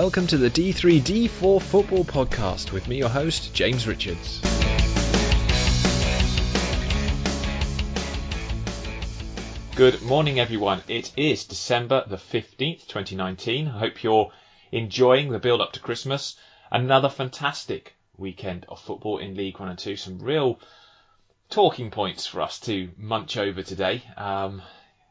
welcome to the D3D4 Football Podcast with me, your host, James Richards. Good morning, everyone. It is December the 15th, 2019. I hope you're enjoying the build-up to Christmas. Another fantastic weekend of football in League 1 and 2. Some real talking points for us to munch over today.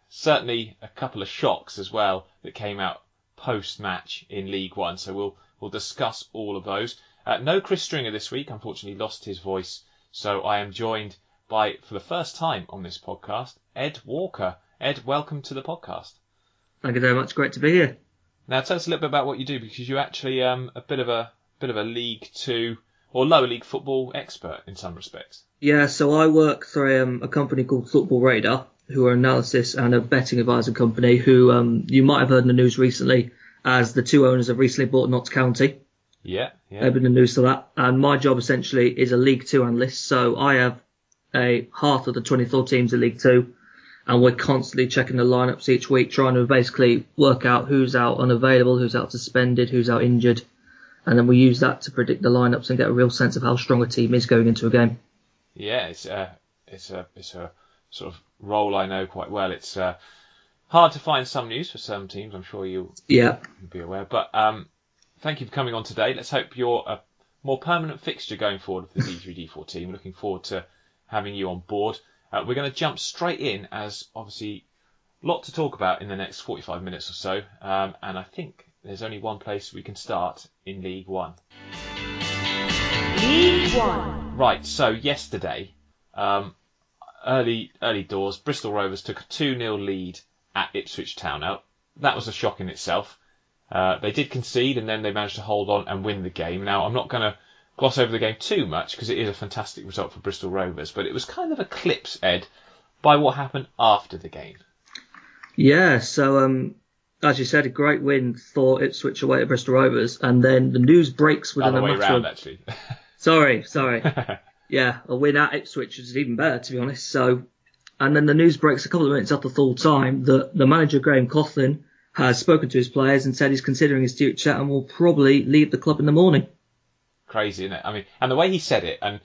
Certainly a couple of shocks as well that came out post-match in League 1, so we'll discuss all of those. No Chris Stringer this week, unfortunately lost his voice, so I am joined by, for the first time on this podcast, Ed Walker. Ed, welcome to the podcast. Thank you very much, great to be here. Now tell us a little bit about what you do, because you're actually a bit of a League 2 or lower league football expert in some respects. Yeah, so I work for a company called Football Radar, who are an analysis and a betting advisor company who you might have heard in the news recently, as the two owners have recently bought Notts County. Yeah. They've been in the news for that. And my job essentially is a League 2 analyst. So I have a half of the 24 teams in League 2, and we're constantly checking the lineups each week, trying to basically work out who's out unavailable, who's out suspended, who's out injured. And then we use that to predict the lineups and get a real sense of how strong a team is going into a game. Yeah, it's a sort of role I know quite well. It's hard to find some news for some teams, I'm sure you'll be aware. But thank you for coming on today. Let's hope you're a more permanent fixture going forward for the D3D4 team. Looking forward to having you on board. We're going to jump straight in, as obviously a lot to talk about in the next 45 minutes or so. And I think there's only one place we can start in League 1. League 1. Right, so yesterday, early doors, Bristol Rovers took a 2-0 lead at Ipswich Town. Now, that was a shock in itself. They did concede, and then they managed to hold on and win the game. Now, I'm not going to gloss over the game too much, because it is a fantastic result for Bristol Rovers, but it was kind of eclipsed, Ed, by what happened after the game. Yeah, so as you said, a great win for Ipswich away at Bristol Rovers, and then the news breaks within Other a way matter round, of... actually. Sorry. Yeah, a win at Ipswich is even better, to be honest. So, and then the news breaks a couple of minutes after full time that the manager, Graham Coughlan, has spoken to his players and said he's considering his future and will probably leave the club in the morning. Crazy, isn't it? I mean, and the way he said it, and,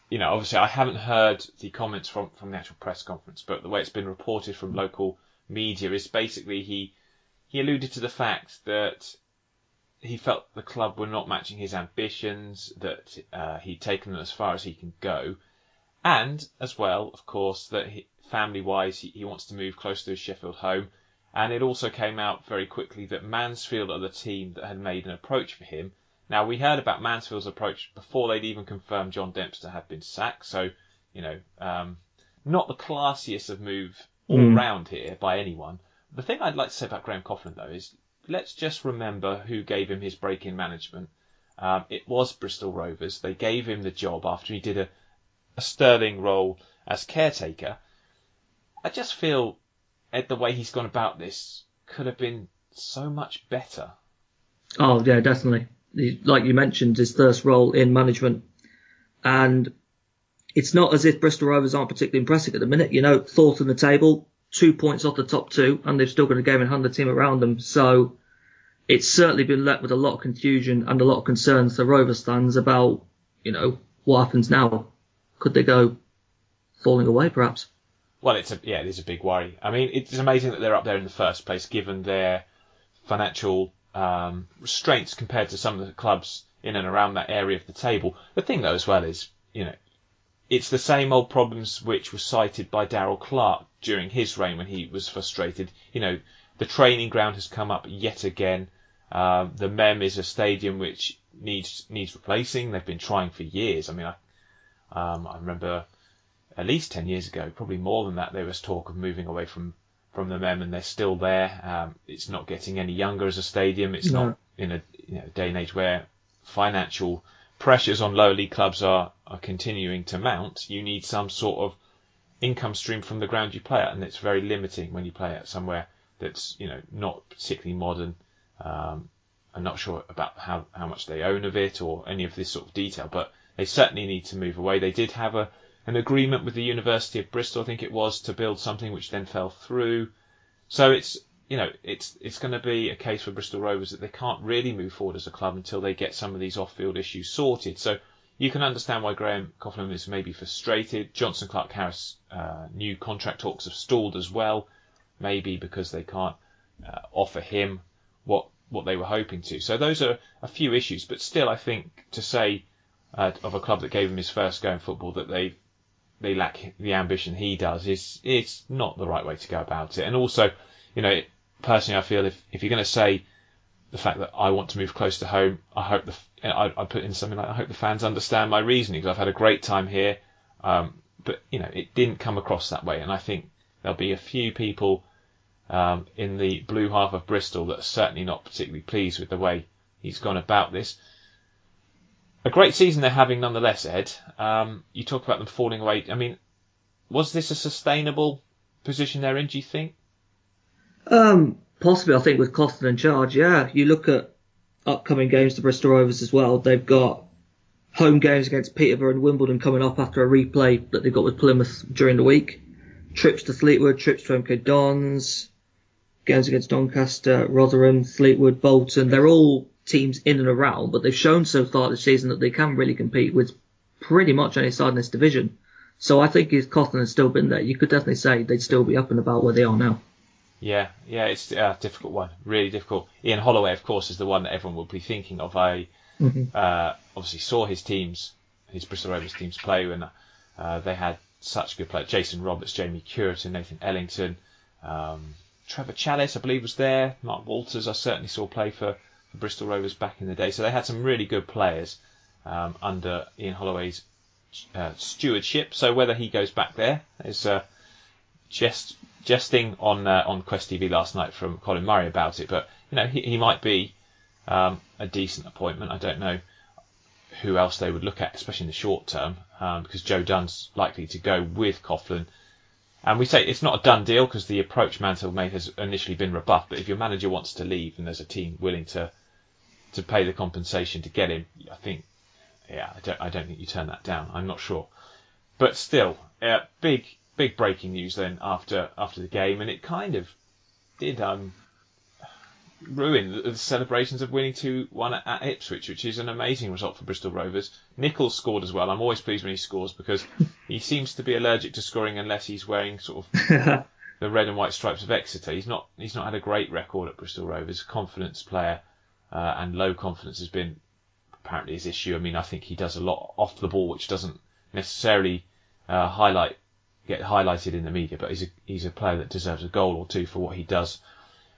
you know, obviously I haven't heard the comments from the actual press conference, but the way it's been reported from local media is basically he alluded to the fact that he felt the club were not matching his ambitions, that he'd taken them as far as he can go, and as well, of course, that family-wise he wants to move close to his Sheffield home. And it also came out very quickly that Mansfield are the team that had made an approach for him. Now, we heard about Mansfield's approach before they'd even confirmed John Dempster had been sacked, so, you know, not the classiest of move all round here by anyone. The thing I'd like to say about Graham Coughlan, though, is let's just remember who gave him his break in management. It was Bristol Rovers. They gave him the job after he did a sterling role as caretaker. I just feel, Ed, the way he's gone about this could have been so much better. Oh, yeah, definitely. Like you mentioned, his first role in management. And it's not as if Bristol Rovers aren't particularly impressive at the minute. You know, fourth in the table, 2 points off the top two, and they've still got a game in hand the team around them. So it's certainly been met with a lot of confusion and a lot of concerns to Rovers fans about, you know, what happens now. Could they go falling away, perhaps? Well, it is a big worry. I mean, it's amazing that they're up there in the first place, given their financial restraints compared to some of the clubs in and around that area of the table. The thing, though, as well is, you know, it's the same old problems which were cited by Darryl Clark during his reign when he was frustrated. You know, the training ground has come up yet again. The Mem is a stadium which needs replacing. They've been trying for years. I mean, I remember at least 10 years ago, probably more than that, there was talk of moving away from the Mem, and they're still there. It's not getting any younger as a stadium. It's not in a day and age where financial pressures on lower league clubs are continuing to mount. You need some sort of income stream from the ground you play at, and it's very limiting when you play at somewhere that's, you know, not particularly modern. I'm not sure about how much they own of it or any of this sort of detail, but they certainly need to move away. They did have an agreement with the University of Bristol, I think it was, to build something which then fell through. So it's it's going to be a case for Bristol Rovers that they can't really move forward as a club until they get some of these off-field issues sorted. So you can understand why Graham Coughlan is maybe frustrated. Johnson Clark Harris, new contract talks have stalled as well, maybe because they can't offer him what they were hoping to. So those are a few issues, but still I think to say of a club that gave him his first go in football that they lack the ambition he does is not the right way to go about it. And also, personally I feel if you're going to say the fact that I want to move close to home, I hope I put in something like I hope the fans understand my reasoning, because I've had a great time here, but it didn't come across that way, and I think there'll be a few people in the blue half of Bristol that are certainly not particularly pleased with the way he's gone about this. A great season they're having nonetheless, Ed. You talk about them falling away. I mean, was this a sustainable position they're in, do you think? Possibly, I think, with Coughlan in charge, yeah. You look at upcoming games to Bristol Rovers as well. They've got home games against Peterborough and Wimbledon coming up after a replay that they got with Plymouth during the week. Trips to Fleetwood, trips to MK Dons, games against Doncaster, Rotherham, Fleetwood, Bolton. They're all teams in and around, but they've shown so far this season that they can really compete with pretty much any side in this division. So I think if Coughlan had still been there, you could definitely say they'd still be up and about where they are now. Yeah, it's a difficult one, really difficult. Ian Holloway, of course, is the one that everyone will be thinking of. I obviously saw his Bristol Rovers teams play when they had such good players. Jason Roberts, Jamie Curtin, Nathan Ellington, Trevor Challis, I believe, was there. Mark Walters, I certainly saw play for Bristol Rovers back in the day. So they had some really good players under Ian Holloway's stewardship. So whether he goes back there is jesting on Quest TV last night from Colin Murray about it. But he might be a decent appointment. I don't know who else they would look at, especially in the short term, because Joe Dunn's likely to go with Coughlan. And we say it's not a done deal because the approach Mansfield made has initially been rebuffed. But if your manager wants to leave and there's a team willing to pay the compensation to get him, I think, I don't think you turn that down. I'm not sure, but still, big breaking news then after the game, and it kind of did ruin the celebrations of winning 2-1 at Ipswich, which is an amazing result for Bristol Rovers. Nichols scored as well. I'm always pleased when he scores because he seems to be allergic to scoring unless he's wearing sort of the red and white stripes of Exeter. He's not had a great record at Bristol Rovers. Confidence player, and low confidence has been apparently his issue. I mean, I think he does a lot off the ball, which doesn't necessarily get highlighted in the media, but he's a player that deserves a goal or two for what he does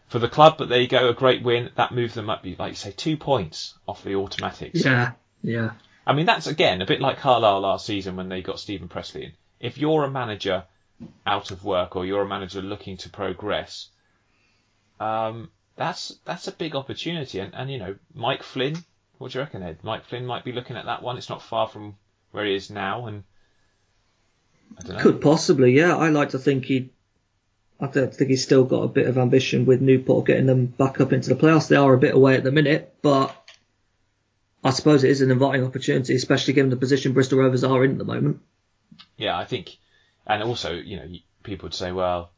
for the club. But there you go, a great win. That moved them up, like you say, 2 points off the automatics. Yeah. I mean, that's, again, a bit like Carlisle last season when they got Stephen Pressley in. If you're a manager out of work or you're a manager looking to progress, that's a big opportunity. And Mike Flynn, what do you reckon, Ed? Mike Flynn might be looking at that one. It's not far from where he is now, and I don't know. Could possibly, yeah. I like to think he's still got a bit of ambition with Newport getting them back up into the playoffs. They are a bit away at the minute, but I suppose it is an inviting opportunity, especially given the position Bristol Rovers are in at the moment. Yeah, I think, and also, people would say, well,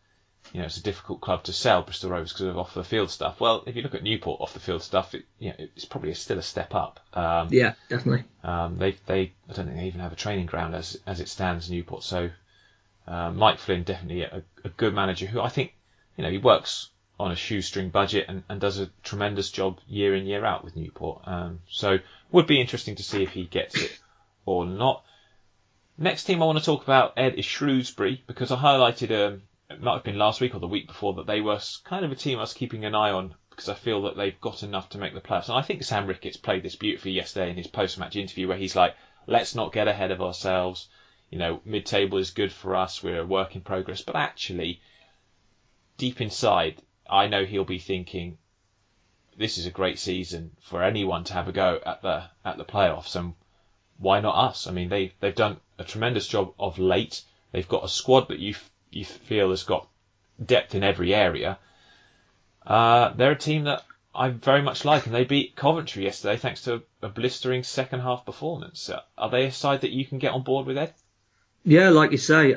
it's a difficult club to sell, Bristol Rovers, because of off-the-field stuff. Well, if you look at Newport off-the-field stuff, it's probably still a step up. Yeah, definitely. I don't think they even have a training ground as it stands, Newport. So Mike Flynn, definitely a good manager who I think, he works on a shoestring budget and does a tremendous job year in, year out with Newport. So would be interesting to see if he gets it or not. Next team I want to talk about, Ed, is Shrewsbury, because I highlighted, it might have been last week or the week before, that they were kind of a team I was keeping an eye on because I feel that they've got enough to make the playoffs. And I think Sam Ricketts played this beautifully yesterday in his post-match interview where he's like, let's not get ahead of ourselves. Mid-table is good for us. We're a work in progress. But actually, deep inside, I know he'll be thinking, this is a great season for anyone to have a go at the playoffs, and why not us? I mean, they've done a tremendous job of late. They've got a squad that you feel has got depth in every area. They're a team that I very much like, and they beat Coventry yesterday thanks to a blistering second half performance. Are they a side that you can get on board with, Ed? Yeah, like you say,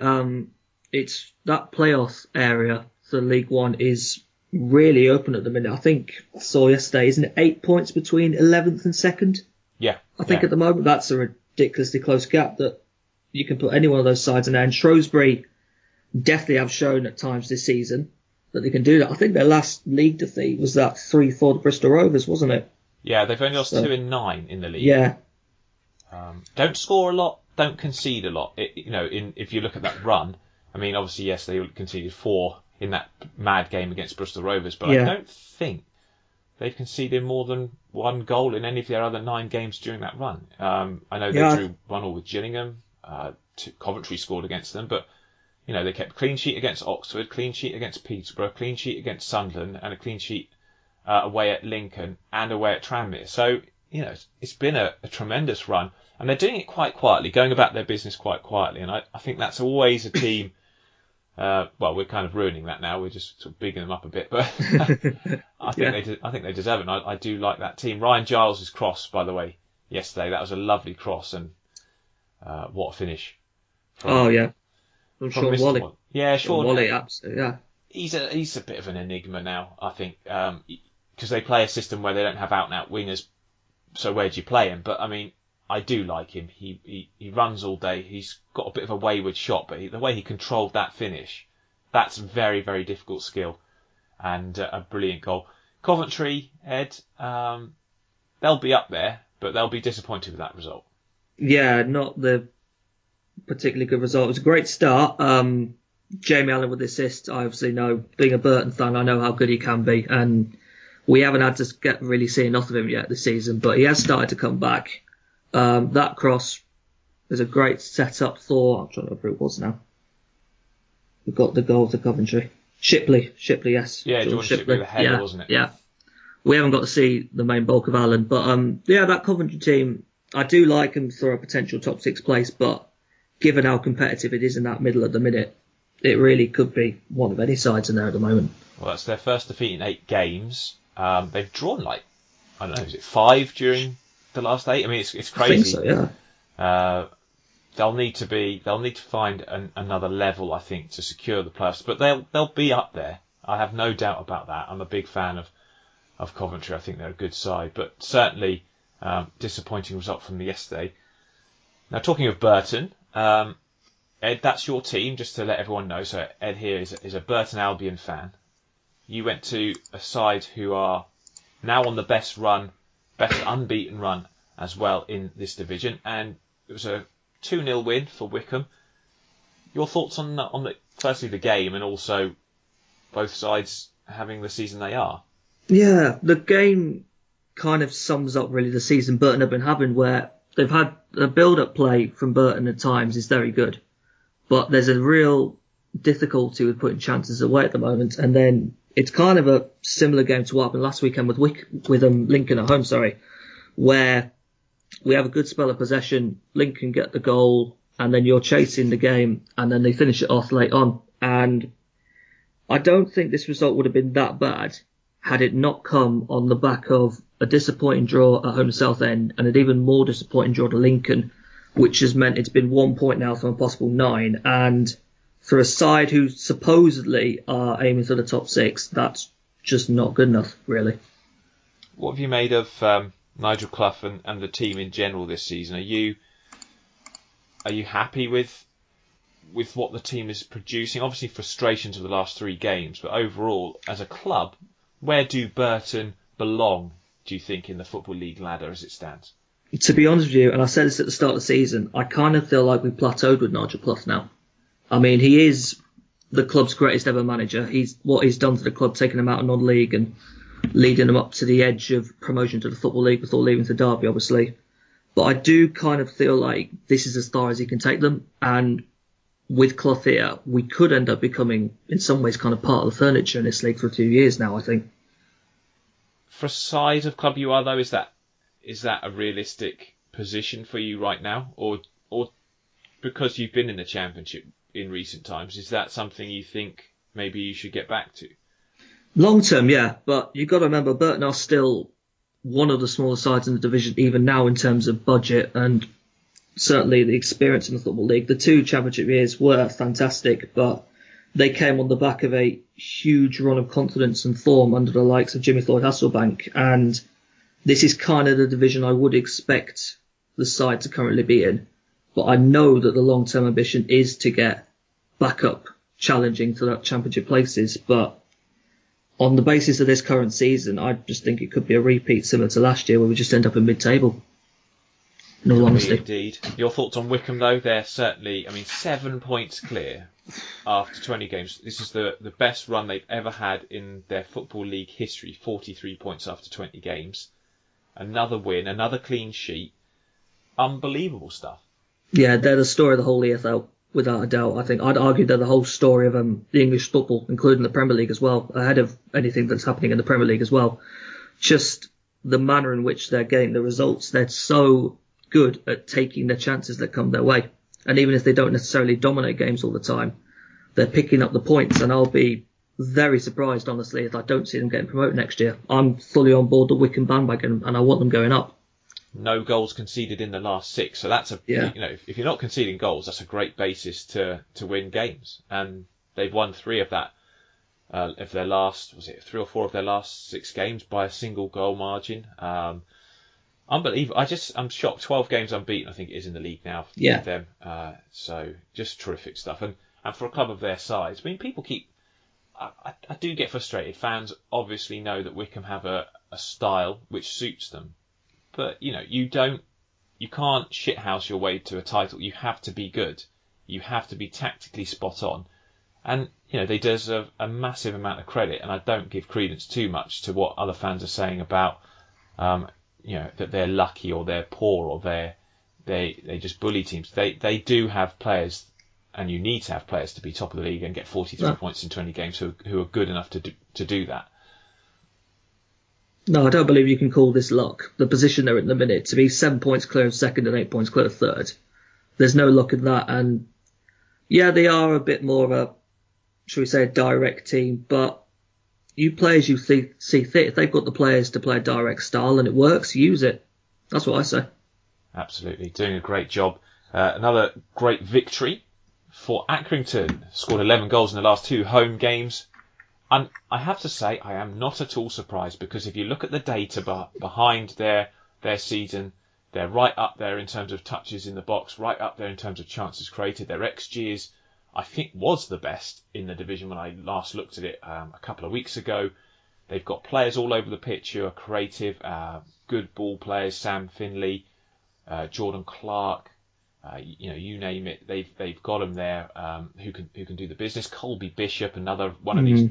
it's that playoff area for League One is really open at the minute. I think I saw yesterday, isn't it 8 points between 11th and 2nd? Yeah. I think at the moment that's a ridiculously close gap that you can put any one of those sides in there. And Shrewsbury definitely have shown at times this season that they can do that. I think their last league defeat was that 3-4 to Bristol Rovers, wasn't it? Yeah, they've only lost 2 in 9 in the league. Yeah. Don't score a lot, don't concede a lot. If you look at that run, I mean, obviously, yes, they conceded 4 in that mad game against Bristol Rovers, but I don't think they've conceded more than 1 goal in any of their other 9 games during that run. I know they drew 1-1 with Gillingham. Coventry scored against them, but they kept clean sheet against Oxford, clean sheet against Peterborough, clean sheet against Sunderland, and a clean sheet away at Lincoln and away at Tranmere. So it's been a tremendous run, and they're doing it quite quietly, going about their business quite quietly. And I think that's always a team. Well, we're kind of ruining that now. We're just sort of bigging them up a bit, but I think they deserve it. And I do like that team. Ryan Giles' cross, by the way, yesterday, that was a lovely cross, and what a finish! From Sean Wally. Yeah, Sean Wally, absolutely. Yeah, he's a bit of an enigma now. I think because they play a system where they don't have out and out wingers. So where do you play him? But I mean, I do like him. He runs all day. He's got a bit of a wayward shot, but the way he controlled that finish, that's very, very difficult skill, and a brilliant goal. Coventry, Ed, they'll be up there, but they'll be disappointed with that result. Yeah, not the particularly good result. It was a great start. Jamie Allen with the assist. I obviously know, being a Burton fan, I know how good he can be, and we haven't had to get really see enough of him yet this season, but he has started to come back. That cross is a great set-up for, I'm trying to remember who it was now. We've got the goal to Coventry. Shipley, yes. Yeah, George Shipley, the header, wasn't it? Yeah. We haven't got to see the main bulk of Allen, but that Coventry team, I do like them for a potential top 6 place, but given how competitive it is in that middle at the minute, it really could be one of any sides in there at the moment. Well, that's their first defeat in 8 games. They've drawn is it 5 during the last 8? I mean, it's crazy. I think so, yeah. They'll need to find another level, I think, to secure the playoffs. But they'll be up there. I have no doubt about that. I'm a big fan of Coventry. I think they're a good side, but certainly disappointing result from yesterday. Now, talking of Burton, Ed, that's your team, just to let everyone know. So Ed here is a Burton Albion fan. You went to a side who are now on the best unbeaten run as well in this division, and it was a 2-0 win for Wycombe. Your thoughts on firstly the game, and also both sides having the season they are? Yeah, the game kind of sums up really the season Burton have been having, where they've had a build-up play from Burton at times is very good, but there's a real difficulty with putting chances away at the moment, and then it's kind of a similar game to what happened last weekend with Lincoln at home, where we have a good spell of possession, Lincoln get the goal, and then you're chasing the game, and then they finish it off late on. And I don't think this result would have been that bad had it not come on the back of a disappointing draw at home to Southend, and an even more disappointing draw to Lincoln, which has meant it's been 1 point now from a possible 9. And for a side who supposedly are aiming for the top 6, that's just not good enough, really. What have you made of Nigel Clough and the team in general this season? Are you happy with what the team is producing? Obviously frustrations of the last 3 games, but overall, as a club, where do Burton belong, do you think, in the Football League ladder as it stands? To be honest with you, and I said this at the start of the season, I kind of feel like we've plateaued with Nigel Clough now. I mean, he is the club's greatest ever manager. What he's done to the club, taking them out of non-league and leading them up to the edge of promotion to the Football League before leaving to Derby, obviously. But I do kind of feel like this is as far as he can take them. And with Clough here, we could end up becoming, in some ways, kind of part of the furniture in this league for a few years now, I think. For a size of club you are, though, is that a realistic position for you right now? Or because you've been in the Championship in recent times, is that something you think maybe you should get back to? Long term, yeah, but you've got to remember Burton are still one of the smaller sides in the division even now in terms of budget and certainly the experience in the Football League. The 2 Championship years were fantastic, but they came on the back of a huge run of confidence and form under the likes of Jimmy Floyd Hasselbank, and this is kind of the division I would expect the side to currently be in. But I know that the long-term ambition is to get back up, challenging to that championship places. But on the basis of this current season, I just think it could be a repeat similar to last year, where we just end up in mid-table. In all honesty. Indeed. Your thoughts on Wycombe, though? They're certainly, 7 points clear after 20 games. This is the best run they've ever had in their Football League history, 43 points after 20 games. Another win, another clean sheet. Unbelievable stuff. Yeah, they're the story of the whole EFL, without a doubt. I think I'd argue they're the whole story of the English football, including the Premier League as well, ahead of anything that's happening in the Premier League as well. Just the manner in which they're getting the results. They're so good at taking the chances that come their way. And even if they don't necessarily dominate games all the time, they're picking up the points. And I'll be very surprised, honestly, if I don't see them getting promoted next year. I'm fully on board the Wycombe bandwagon, and I want them going up. No goals conceded in the last 6, so that's if you're not conceding goals, that's a great basis to win games. And they've won 3 of that of their last 3 or 4 of their last 6 games by a single goal margin. Unbelievable. I'm shocked. 12 games unbeaten, I think it is in the league now with them. So just terrific stuff. And for a club of their size, people I do get frustrated. Fans obviously know that Wycombe have a style which suits them. But, you can't shithouse your way to a title. You have to be good. You have to be tactically spot on. And, they deserve a massive amount of credit. And I don't give credence too much to what other fans are saying about, that they're lucky or they're poor or they just bully teams. They do have players, and you need to have players to be top of the league and get 43 points in 20 games who are good enough to do that. No, I don't believe you can call this luck. The position they're in the minute, to be 7 points clear of second and 8 points clear of third. There's no luck in that. And yeah, they are a bit more of a, shall we say, a direct team. But you play as you see fit. If they've got the players to play a direct style and it works, use it. That's what I say. Absolutely. Doing a great job. Another great victory for Accrington. Scored 11 goals in the last 2 home games. And I have to say, I am not at all surprised, because if you look at the data behind their season, they're right up there in terms of touches in the box, right up there in terms of chances created. Their XG I think, was the best in the division when I last looked at it a couple of weeks ago. They've got players all over the pitch who are creative, good ball players. Sam Finley, Jordan Clark. You name it, they've got them there who can do the business. Colby Bishop, another one of these,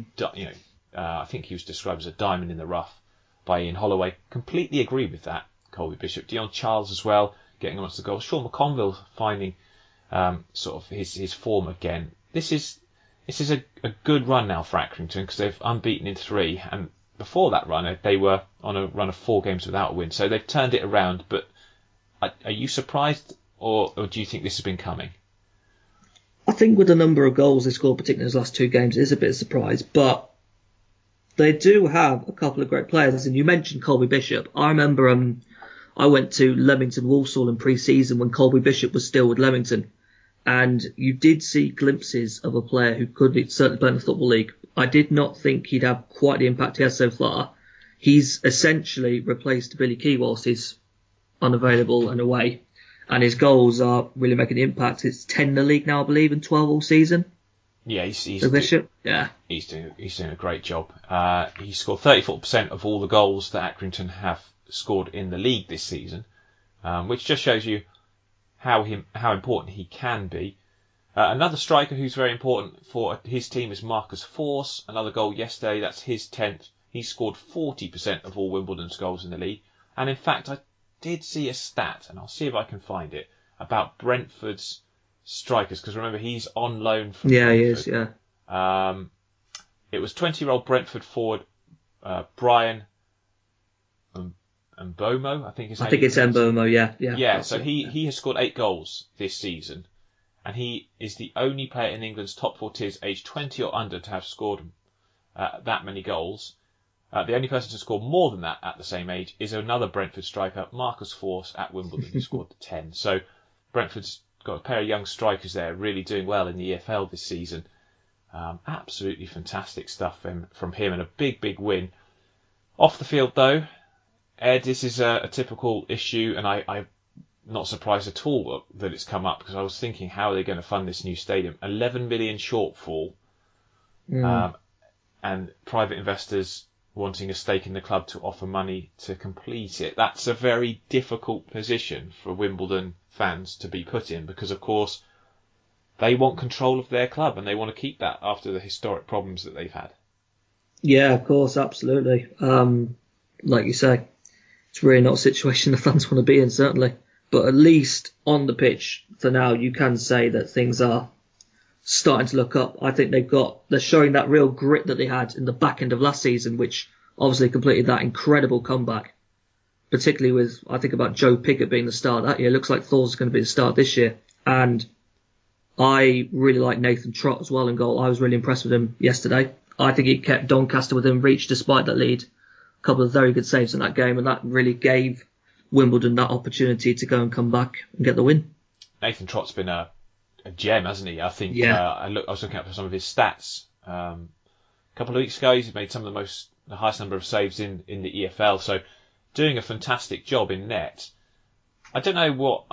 I think he was described as a diamond in the rough by Ian Holloway. Completely agree with that. Colby Bishop, Dion Charles as well, getting amongst the goals. Sean McConville finding sort of his form again. This is a good run now for Accrington, because they've unbeaten in 3, and before that run they were on a run of 4 games without a win. So they've turned it around. But are you surprised? Or do you think this has been coming? I think with the number of goals they scored, particularly in his last 2 games, it is a bit of a surprise. But they do have a couple of great players. And you mentioned Colby Bishop. I remember I went to Leamington Walsall in pre-season when Colby Bishop was still with Leamington. And you did see glimpses of a player who could certainly play in the Football League. I did not think he'd have quite the impact he has so far. He's essentially replaced Billy Key whilst he's unavailable and away. And his goals are really making an impact. It's 10 in the league now, I believe, and 12 all season. Yeah, he's Bishop. He's doing a great job. He scored 34% of all the goals that Accrington have scored in the league this season, which just shows you how important he can be. Another striker who's very important for his team is Marcus Force. Another goal yesterday. That's his 10th. He scored 40% of all Wimbledon's goals in the league. And in fact, I did see a stat, and I'll see if I can find it, about Brentford's strikers, because remember, he's on loan from Brentford. He is, yeah. It was 20-year-old Brentford forward Brian Mbomo, I think it's Mbomo, yeah. Yeah, so he has scored 8 goals this season, and he is the only player in England's top 4 tiers aged 20 or under to have scored that many goals. The only person to score more than that at the same age is another Brentford striker, Marcus Force, at Wimbledon, who scored 10. So Brentford's got a pair of young strikers there really doing well in the EFL this season. Absolutely fantastic stuff from him, and a big win. Off the field, though, Ed, this is a typical issue, and I'm not surprised at all that it's come up, because I was thinking, how are they going to fund this new stadium? 11 million shortfall, and private investors wanting a stake in the club to offer money to complete it. That's a very difficult position for Wimbledon fans to be put in, because, of course, they want control of their club, and they want to keep that after the historic problems that they've had. Yeah, of course, absolutely. Like you say, it's really not a situation the fans want to be in, certainly. But at least on the pitch, for now, you can say that things are starting to look up. I think they're showing that real grit that they had in the back end of last season, which obviously completed that incredible comeback. Particularly with, I think about Joe Pickett being the star that year. It looks like Thor's going to be the star this year. And I really like Nathan Trott as well in goal. I was really impressed with him yesterday. I think he kept Doncaster within reach despite that lead. A couple of very good saves in that game, and that really gave Wimbledon that opportunity to go and come back and get the win. Nathan Trott's been a gem, hasn't he? I think. Yeah. I was looking up some of his stats a couple of weeks ago. He's made some of the highest number of saves in the EFL. So doing a fantastic job in net. I don't know what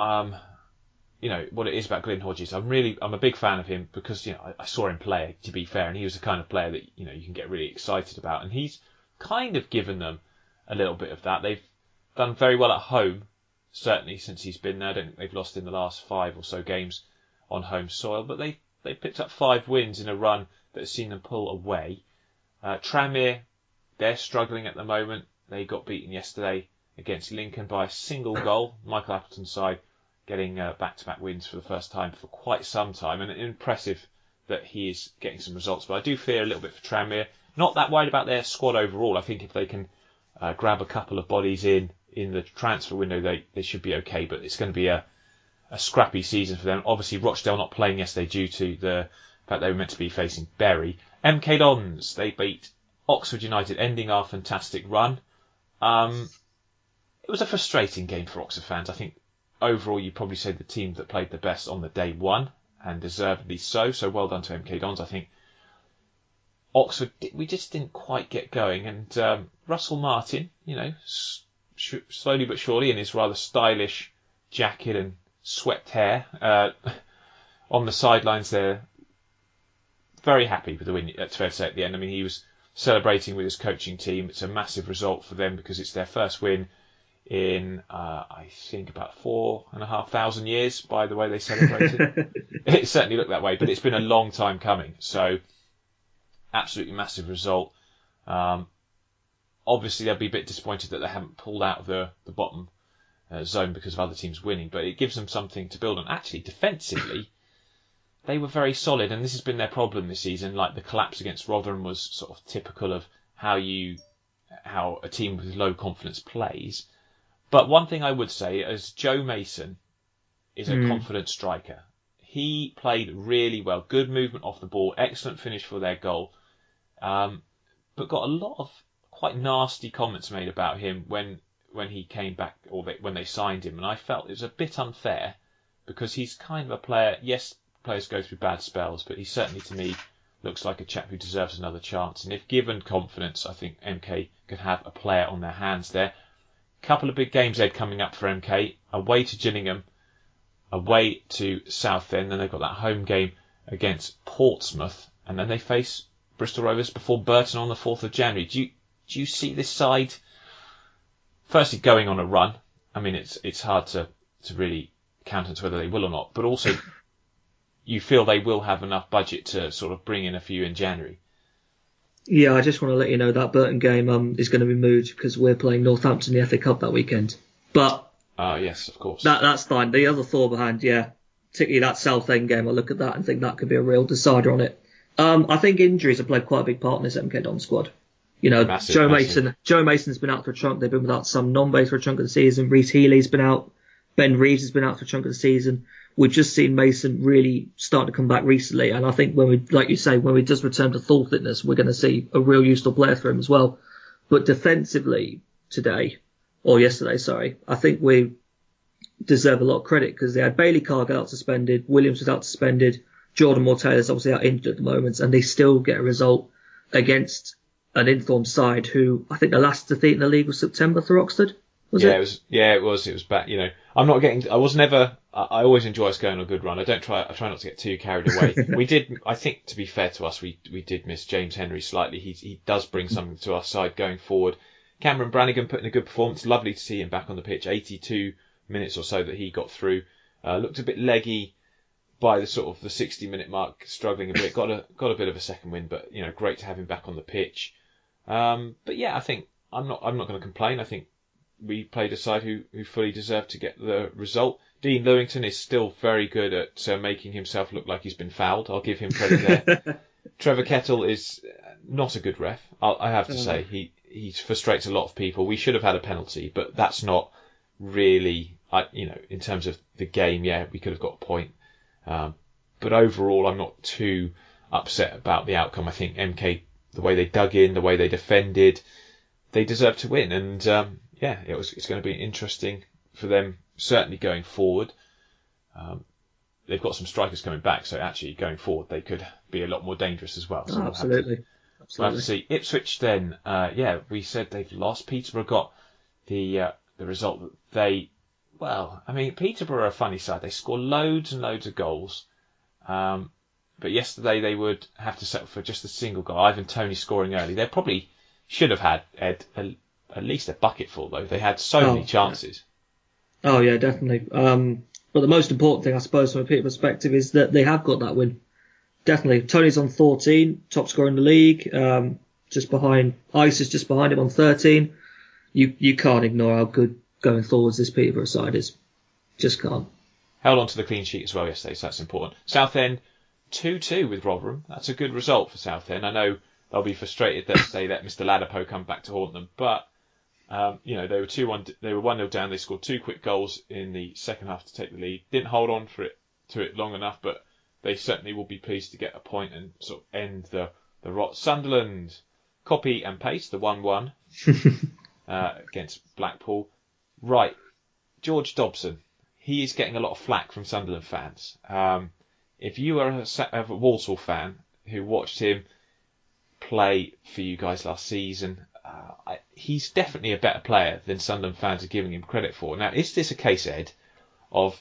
what it is about Glyn Hodges. I'm a big fan of him because I saw him play, to be fair, and he was the kind of player that you can get really excited about, and he's kind of given them a little bit of that. They've done very well at home, certainly since he's been there. I don't think they've lost in the last 5 or so games on home soil, but they picked up 5 wins in a run that has seen them pull away. Tranmere, they're struggling at the moment. They got beaten yesterday against Lincoln by a single goal. Michael Appleton's side getting back-to-back wins for the first time for quite some time, and impressive that he is getting some results. But I do fear a little bit for Tranmere. Not that worried about their squad overall. I think if they can grab a couple of bodies in the transfer window, they should be okay. But it's going to be a scrappy season for them. Obviously, Rochdale not playing yesterday due to the fact they were meant to be facing Bury. MK Dons, they beat Oxford United, ending our fantastic run. It was a frustrating game for Oxford fans. I think overall you'd probably say the team that played the best on the day won, and deservedly so. So well done to MK Dons. I think Oxford, we just didn't quite get going. And Russell Martin, slowly but surely, in his rather stylish jacket and swept hair on the sidelines there, very happy with the win, it's fair to say, at the end. I mean, he was celebrating with his coaching team. It's a massive result for them because it's their first win in, I think, about 4,500 years, by the way they celebrated. It certainly looked that way, but it's been a long time coming. So, absolutely massive result. Obviously, they'll be a bit disappointed that they haven't pulled out of the bottom zone because of other teams winning, but it gives them something to build on. Actually, defensively, they were very solid, and this has been their problem this season. Like the collapse against Rotherham was sort of typical of how a team with low confidence plays. But one thing I would say is Joe Mason is a confident striker. He played really well, good movement off the ball, excellent finish for their goal, but got a lot of quite nasty comments made about him when he came back, or when they signed him, and I felt it was a bit unfair because he's kind of a player. Yes, players go through bad spells, but he certainly, to me, looks like a chap who deserves another chance. And if given confidence, I think MK could have a player on their hands there. Couple of big games, Ed, coming up for MK. Away to Gillingham, away to Southend, then they've got that home game against Portsmouth, and then they face Bristol Rovers before Burton on the 4th of January. Do you see this side, firstly, going on a run? I mean, it's hard to really countenance whether they will or not, but also you feel they will have enough budget to sort of bring in a few in January. Yeah, I just want to let you know that Burton game is going to be moved because we're playing Northampton in the FA Cup that weekend. But yes, of course. That's fine. The other thought behind, particularly that Southend game, I look at that and think that could be a real decider on it. I think injuries have played quite a big part in this MK Don squad. Massive. Joe Mason's been out for a chunk. They've been without Sam Nombe for a chunk of the season. Reece Healy's been out. Ben Reeves has been out for a chunk of the season. We've just seen Mason really start to come back recently, and I think when we just return to full fitness, we're going to see a real useful player for him as well. But defensively yesterday, I think we deserve a lot of credit because they had Bailey Cargill out suspended, Williams was out suspended, Jordan Moore-Taylor's obviously out injured at the moment, and they still get a result against an informed side who I think the last defeat in the league was September for Oxford. Was it? It was back. I'm not getting. I was never. I always enjoy us going on a good run. I try not to get too carried away. We did. I think, to be fair to us, we did miss James Henry slightly. He does bring something to our side going forward. Cameron Brannigan put in a good performance. Lovely to see him back on the pitch. 82 minutes or so that he got through. Looked a bit leggy by the sort of the 60-minute mark, struggling a bit. Got a bit of a second win, but great to have him back on the pitch. But yeah, I think I'm not going to complain. I think we played a side who fully deserved to get the result. Dean Lewington is still very good at making himself look like he's been fouled. I'll give him credit there. Trevor Kettle is not a good ref. I have to say he frustrates a lot of people. We should have had a penalty, but that's not really, in terms of the game. Yeah, we could have got a point. But overall, I'm not too upset about the outcome. I think MK, the way they dug in, the way they defended, they deserve to win. And it's going to be interesting for them, certainly going forward. They've got some strikers coming back, so actually going forward they could be a lot more dangerous as well. So absolutely. We'll have to see. Ipswich then, we said they've lost. Peterborough got the result that they... Well, I mean, Peterborough are a funny side. They score loads and loads of goals. But yesterday they would have to settle for just a single goal. Ivan Toney scoring early. They probably should have had at least a bucketful, though. They had so many chances. Yeah. Oh, yeah, definitely. But the most important thing, I suppose, from a Peterborough perspective, is that they have got that win. Definitely. Tony's on 14, top scorer in the league. Just behind... Ice is just behind him on 13. You can't ignore how good going forwards this Peterborough side is. Just can't. Held on to the clean sheet as well yesterday, so that's important. Southend 2-2 with Rotherham. That's a good result for Southend. I know they'll be frustrated that they let Mr. Ladapo come back to haunt them, but they were 2-1. They were 1-0 down. They scored 2 quick goals in the second half to take the lead. Didn't hold on to it long enough, but they certainly will be pleased to get a point and sort of end the rot. Sunderland, copy and paste the 1-1 against Blackpool. Right, George Dobson. He is getting a lot of flack from Sunderland fans. If you are a Walsall fan who watched him play for you guys last season, he's definitely a better player than Sunderland fans are giving him credit for. Now, is this a case, Ed, of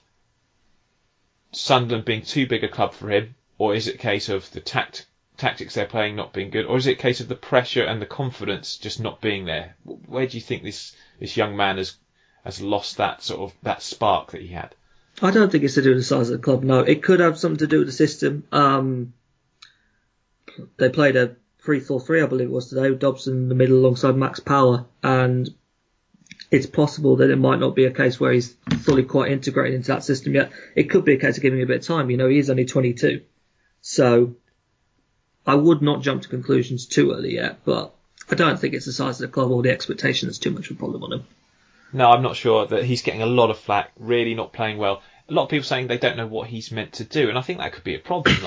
Sunderland being too big a club for him, or is it a case of the tactics they're playing not being good, or is it a case of the pressure and the confidence just not being there? Where do you think this young man has lost that spark that he had? I don't think it's to do with the size of the club, no. It could have something to do with the system. They played a 3-4-3, I believe it was today, with Dobson in the middle alongside Max Power, and it's possible that it might not be a case where he's fully quite integrated into that system yet. It could be a case of giving him a bit of time. He is only 22. So I would not jump to conclusions too early yet, but I don't think it's the size of the club or the expectation that's too much of a problem on him. No, I'm not sure. That he's getting a lot of flack, really not playing well. A lot of people saying they don't know what he's meant to do, and I think that could be a problem.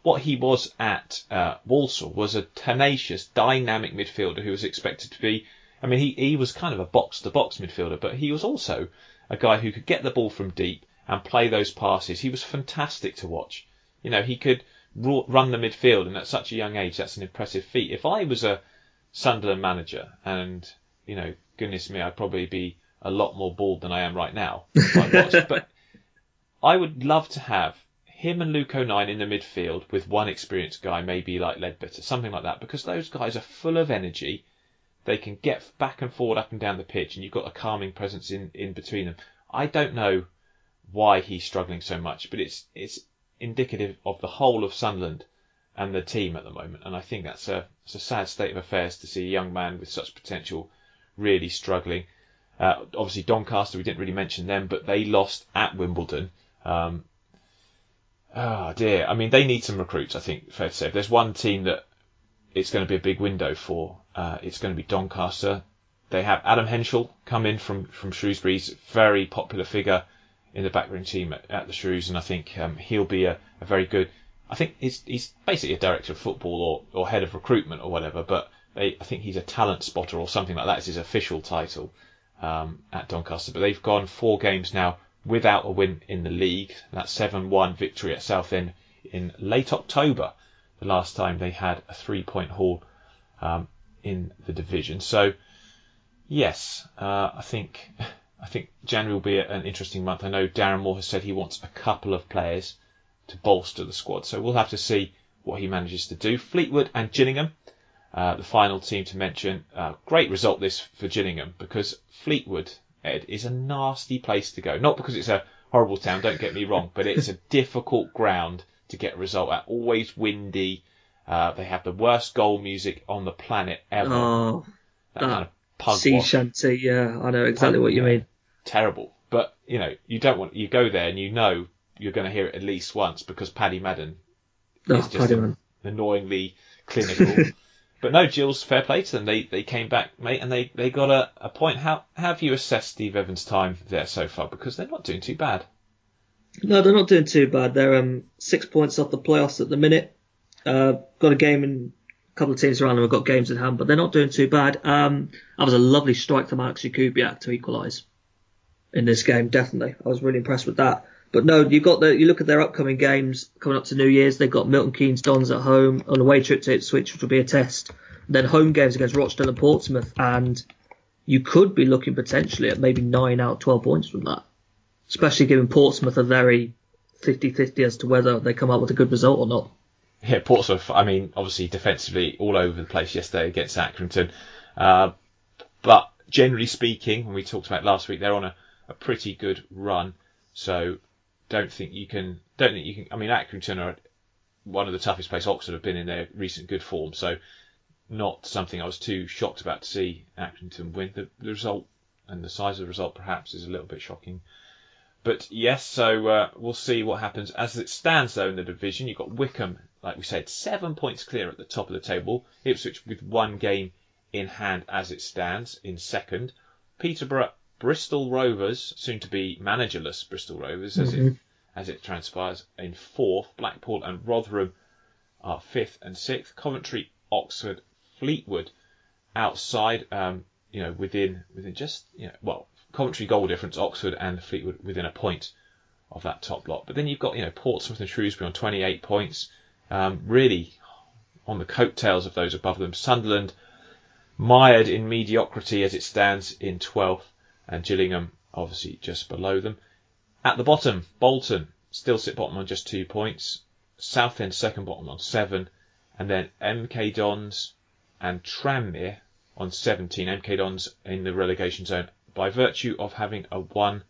What he was at Walsall was a tenacious, dynamic midfielder who was expected to be... I mean, he was kind of a box-to-box midfielder, but he was also a guy who could get the ball from deep and play those passes. He was fantastic to watch. He could run the midfield, and at such a young age, that's an impressive feat. If I was a Sunderland manager, and, goodness me, I'd probably be a lot more bald than I am right now. But I would love to have him and Luke O'Nien in the midfield with one experienced guy, maybe like Ledbetter, something like that, because those guys are full of energy. They can get back and forward, up and down the pitch, and you've got a calming presence in between them. I don't know why he's struggling so much, but it's indicative of the whole of Sunderland and the team at the moment. And I think it's a sad state of affairs to see a young man with such potential really struggling. Obviously, Doncaster, we didn't really mention them, but they lost at Wimbledon. Oh dear. I mean, they need some recruits, I think, fair to say. If there's one team that it's going to be a big window for, it's going to be Doncaster. They have Adam Henschel come in from Shrewsbury. He's a very popular figure in the backroom team at the Shrews, and I think he'll be a very good... I think he's basically a director of football or head of recruitment or whatever, but I think he's a talent spotter or something like that. It's his official title at Doncaster. But they've gone 4 games now without a win in the league. That 7-1 victory at Southend in late October, the last time they had a 3-point haul in the division. So, yes, I think January will be an interesting month. I know Darren Moore has said he wants a couple of players to bolster the squad, so we'll have to see what he manages to do. Fleetwood and Gillingham, the final team to mention. Great result this for Gillingham, because Fleetwood, Ed, is a nasty place to go. Not because it's a horrible town, don't get me wrong, but it's a difficult ground to get a result at. Always windy. They have the worst goal music on the planet ever. Oh, that kind of pug sea wash. shanty, yeah, I know exactly what you mean. Terrible. But, you go there and you're going to hear it at least once, because Paddy Madden is just annoyingly clinical. But no, Gills, fair play to them. They came back, mate, and they got a point. How have you assessed Steve Evans' time there so far? Because they're not doing too bad. No, they're not doing too bad. They're 6 points off the playoffs at the minute. Got a game in a couple of teams around them have got games in hand, but they're not doing too bad. That was a lovely strike from Alex Jakubiak to equalise in this game, definitely. I was really impressed with that. But no, you look at their upcoming games coming up to New Year's. They've got Milton Keynes Dons at home, on a away trip to Ipswich, which will be a test. Then home games against Rochdale and Portsmouth, and you could be looking potentially at maybe 9 out of 12 points from that. Especially given Portsmouth are very 50-50 as to whether they come out with a good result or not. Yeah, Portsmouth, obviously defensively all over the place yesterday against Accrington. But generally speaking, when we talked about last week, they're on a pretty good run. So don't think you can. Accrington are one of the toughest places. Oxford have been in their recent good form, so not something I was too shocked about to see Accrington win. The result and the size of the result perhaps is a little bit shocking. But yes, so we'll see what happens. As it stands, though, in the division, you've got Wycombe, like we said, 7 points clear at the top of the table. Ipswich with one game in hand as it stands in second. Peterborough, Bristol Rovers, soon to be managerless Bristol Rovers, as it transpires, in fourth. Blackpool and Rotherham are fifth and sixth. Coventry, Oxford, Fleetwood outside, within just, Coventry goal difference, Oxford and Fleetwood within a point of that top lot. But then you've got, Portsmouth and Shrewsbury on 28 points, really on the coattails of those above them. Sunderland mired in mediocrity as it stands in 12th, and Gillingham obviously just below them. At the bottom, Bolton still sit bottom on just 2 points. Southend second bottom on 7, and then MK Dons and Tranmere on 17. MK Dons in the relegation zone by virtue of having a 1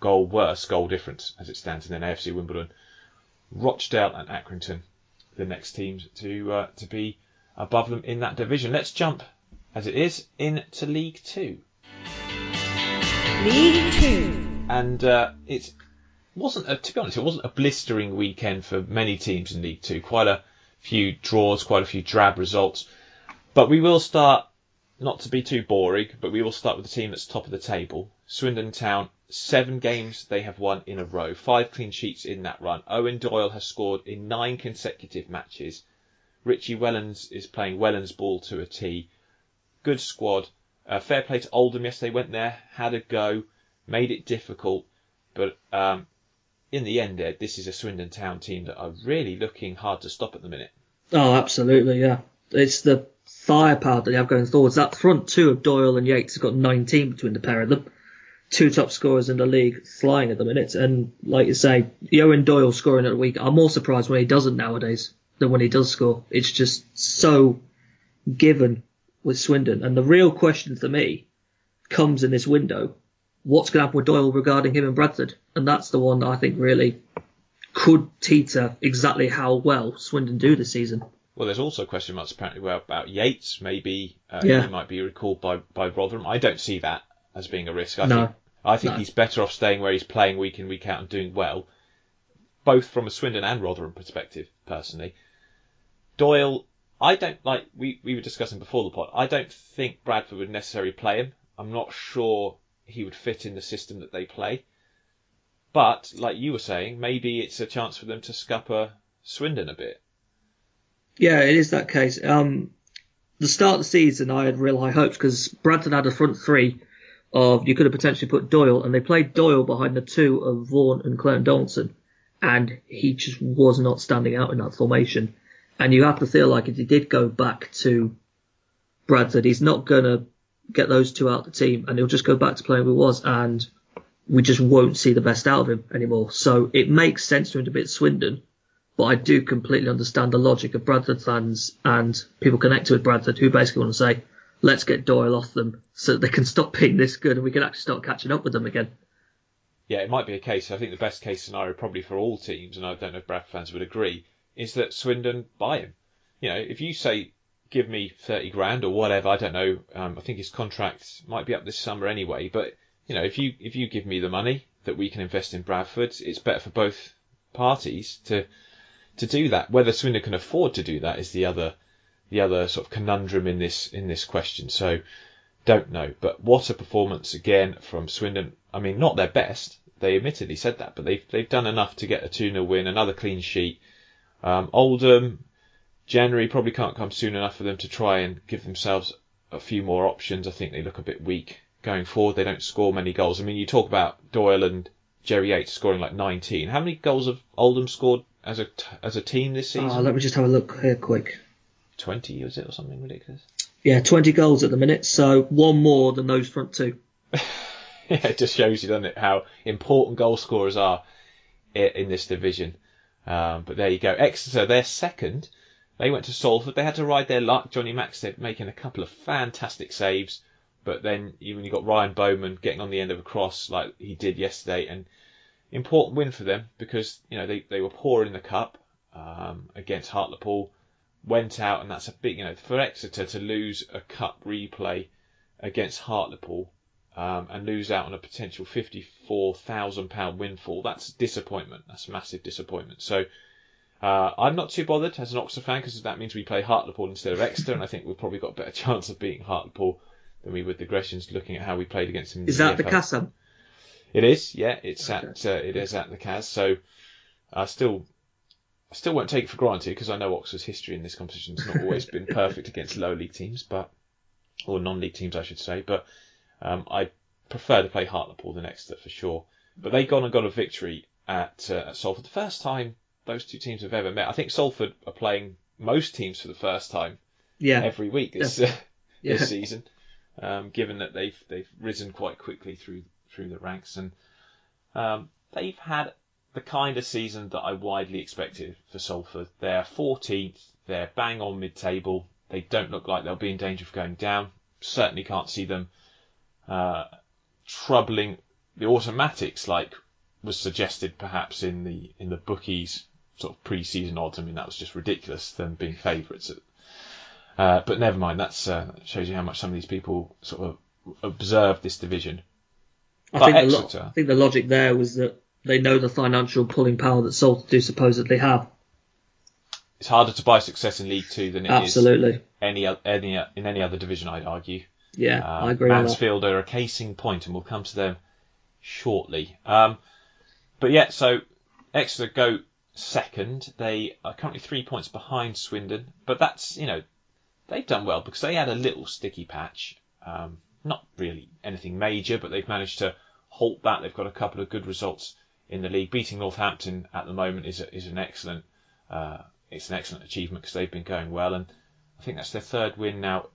goal worse goal difference as it stands, and then AFC Wimbledon, Rochdale and Accrington, the next teams to be above them in that division. Let's jump, as it is, into League Two. League Two. And it wasn't a blistering weekend for many teams in League Two. Quite a few draws, quite a few drab results. But we will start, not to be too boring, but we will start with the team that's top of the table. Swindon Town, 7 games they have won in a row, 5 clean sheets in that run. Owen Doyle has scored in 9 consecutive matches. Richie Wellens is playing Wellens ball to a T. Good squad. Fair play to Oldham yesterday. Went there, had a go, made it difficult. But in the end, Ed, this is a Swindon Town team that are really looking hard to stop at the minute. Oh, absolutely, yeah. It's the firepower that they have going forwards. That front two of Doyle and Yates have got 19 between the pair of them. 2 top scorers in the league, flying at the minute. And like you say, Owen Doyle scoring at the week. I'm more surprised when he doesn't nowadays than when he does score. It's just so given with Swindon. And the real question for me comes in this window. What's going to happen with Doyle regarding him and Bradford? And that's the one that I think really could teeter exactly how well Swindon do this season. Well, there's also question marks apparently about Yates. Maybe he might be recalled by Rotherham. I don't see that as being a risk. I think he's better off staying where he's playing week in, week out and doing well, both from a Swindon and Rotherham perspective, personally. Doyle, I don't like, we were discussing before the pod, I don't think Bradford would necessarily play him. I'm not sure he would fit in the system that they play. But, like you were saying, maybe it's a chance for them to scupper Swindon a bit. Yeah, it is that case. The start of the season, I had real high hopes because Bradford had a front three of, you could have potentially put Doyle, and they played Doyle behind the two of Vaughan and Clayton Donaldson. and he just was not standing out in that formation. And you have to feel like if he did go back to Bradford, he's not going to get those two out of the team, and he'll just go back to playing who he was, and we just won't see the best out of him anymore. So it makes sense to him to be at Swindon, but I do completely understand the logic of Bradford fans and people connected with Bradford who basically want to say, let's get Doyle off them so that they can stop being this good and we can actually start catching up with them again. Yeah, it might be a case. I think the best case scenario probably for all teams, and I don't know if Bradford fans would agree, is that Swindon buy him. You know, if you say, give me 30 grand or whatever, I don't know. I think his contract might be up this summer anyway. But, you know, if you give me the money that we can invest in Bradford, it's better for both parties to do that. Whether Swindon can afford to do that is the other sort of conundrum in this question. So, don't know. But what a performance again from Swindon. I mean, not their best. They admittedly said that, but they've done enough to get a 2-0 win, another clean sheet. Oldham, January probably can't come soon enough for them to try and give themselves a few more options. I think they look a bit weak going forward. They don't score many goals. I mean, you talk about Doyle and Jerry Yates scoring like 19. How many goals have Oldham scored as a team this season? Let me just have a look here quick. 20, was it, or something ridiculous? Yeah, 20 goals at the minute, so one more than those front two. Yeah, it just shows you, doesn't it, how important goal scorers are in this division. But there you go. Exeter, they're second. They went to Salford. They had to ride their luck. Johnny Maxted making a couple of fantastic saves. But then even you got Ryan Bowman getting on the end of a cross like he did yesterday. And important win for them because, you know, they were poor in the cup against Hartlepool. Went out, and that's a big, you know, for Exeter to lose a cup replay against Hartlepool and lose out on a potential £54,000 windfall. That's disappointment. That's massive disappointment. So I'm not too bothered as an Oxford fan because that means we play Hartlepool instead of Exeter, and I think we've probably got a better chance of beating Hartlepool than we would the Greshams, looking at how we played against them. Is that the Casam? It is, yeah. It's it is at the Cas. So I still won't take it for granted because I know Oxford's history in this competition has not always been perfect against low league teams, or non-league teams, I should say. But I prefer to play Hartlepool than Exeter for sure. But they got a victory at Salford. The first time those two teams have ever met. I think Salford are playing most teams for the first time every week this season, given that they've risen quite quickly through the ranks, and they've had the kind of season that I widely expected for Salford. They're 14th, they're bang on mid-table, they don't look like they'll be in danger of going down. Certainly can't see them troubling the automatics like was suggested perhaps in the bookies sort of pre-season odds. I mean, that was just ridiculous, them being favourites. But never mind, that shows you how much some of these people sort of observe this division. I think the logic there was that they know the financial pulling power that Salford do supposedly have. It's harder to buy success in League Two than it Absolutely. is in any other division, I'd argue. Yeah, I agree Mansfield are a case in point, and we'll come to them shortly. But yeah, so Exeter go second. They are currently 3 points behind Swindon, but that's, you know, they've done well because they had a little sticky patch. Not really anything major, but they've managed to halt that. They've got a couple of good results in the league. Beating Northampton at the moment is an excellent achievement because they've been going well, and I think that's their third win now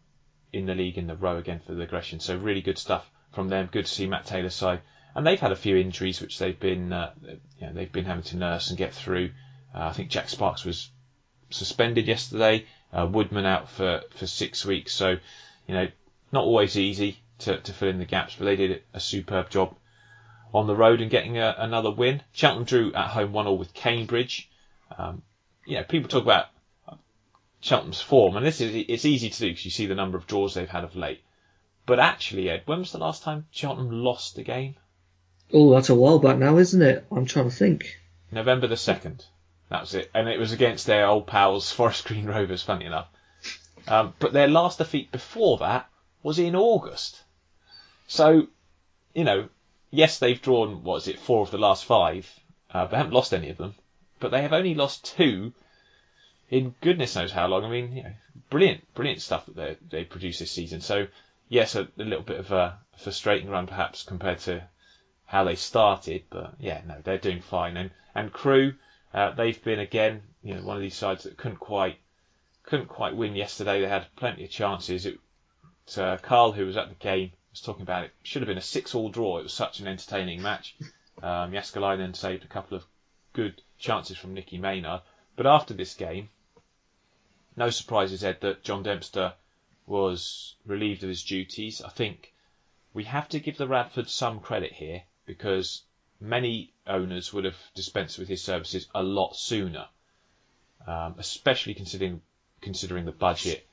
in the league in the row again for the Gresham. So really good stuff from them. Good to see Matt Taylor's side, and they've had a few injuries which they've been having to nurse and get through. I think Jack Sparks was suspended yesterday. Woodman out for 6 weeks. So, you know, not always easy to fill in the gaps, but they did a superb job on the road and getting another win. Cheltenham drew at home 1-1 with Cambridge. People talk about Cheltenham's form, and it's easy to do because you see the number of draws they've had of late. But actually, Ed, when was the last time Cheltenham lost a game? Oh, that's a while back now, isn't it? I'm trying to think. November the 2nd. That was it. And it was against their old pals, Forest Green Rovers, funny enough. But their last defeat before that was in August. So, you know, yes, they've drawn, 4 of the last 5. They haven't lost any of them. But they have only lost 2 in goodness knows how long. I mean, you know, brilliant stuff that they produced this season. So, yes, a little bit of a frustrating run perhaps compared to how they started, but yeah, no, they're doing fine. And Crewe, they've been again, one of these sides that couldn't quite win yesterday. They had plenty of chances. Carl, who was at the game, was talking about it. Should have been a 6-6 draw. It was such an entertaining match. Jaskalainen saved a couple of good chances from Nicky Maynard. But after this game, no surprises, Ed, that John Dempster was relieved of his duties. I think we have to give the Radfords some credit here, because many owners would have dispensed with his services a lot sooner, especially considering the budget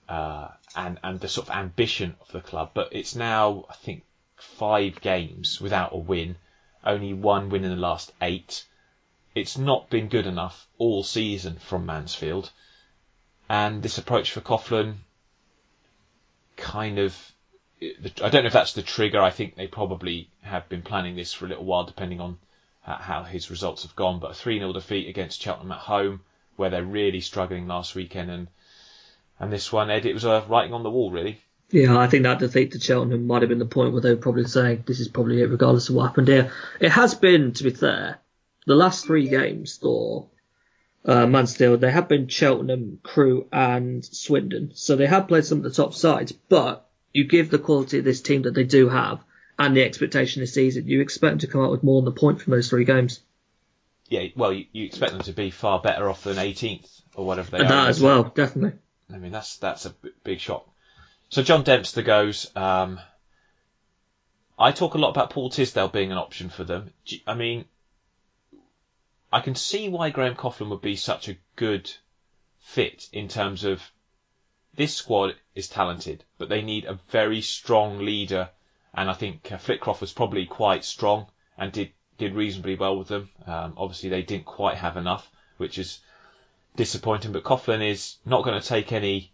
and the sort of ambition of the club. But it's now, I think, 5 games without a win, only 1 win in the last 8. It's not been good enough all season from Mansfield. And this approach for Coughlan kind of, I don't know if that's the trigger. I think they probably have been planning this for a little while, depending on how his results have gone. But a 3-0 defeat against Cheltenham at home, where they're really struggling last weekend, and this one, Ed, it was a writing on the wall, really. Yeah, I think that defeat to Cheltenham might have been the point where they were probably saying this is probably it, regardless of what happened here. It has been, to be fair, the last 3 games for Mansfield, they have been Cheltenham, Crewe and Swindon. So they have played some of the top sides, but you give the quality of this team that they do have and the expectation this season, you expect them to come out with more than a point from those 3 games. Yeah, well, you expect them to be far better off than 18th or whatever they are. That as well, definitely. I mean, that's a big shock. So John Dempster goes. I talk a lot about Paul Tisdale being an option for them. I mean, I can see why Graham Coughlan would be such a good fit in terms of this squad is talented, but they need a very strong leader. And I think Flitcroft was probably quite strong and did reasonably well with them. Obviously, they didn't quite have enough, which is disappointing. But Coughlan is not going to take any